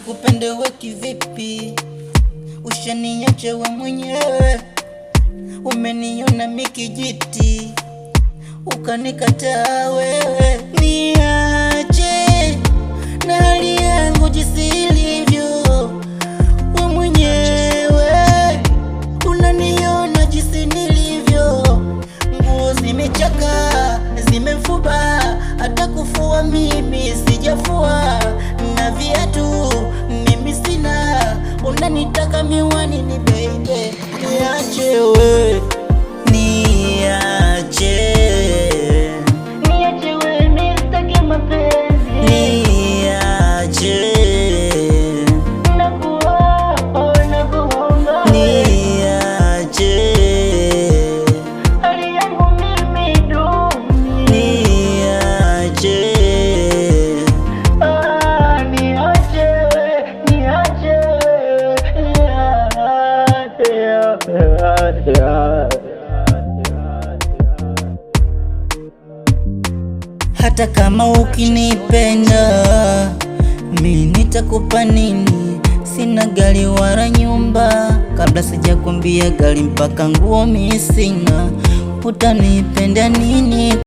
nikupende we kivipi? Ushaniacha we mwenyewe, umeniona mikijiti, ukanikataa wewe. Niache na hali yangu jinsi ilivyo, we mwenyewe unaniona jinsi nilivyo. Nguo zimechakaa, zimefuba, hata kufua mimi sijafua, na viatu mimi sina, unanitaka miwani ni baby. Niache we, niache we, nitake mapenzi. Niache, nakuomba niache, hali yangu mimi duni. Niache, hata kama ukinipenda mimi nitakupa nini? Sina gari wala nyumba, kabla sijakwambia gari mpaka nguo mimi sina. Utanipenda nini?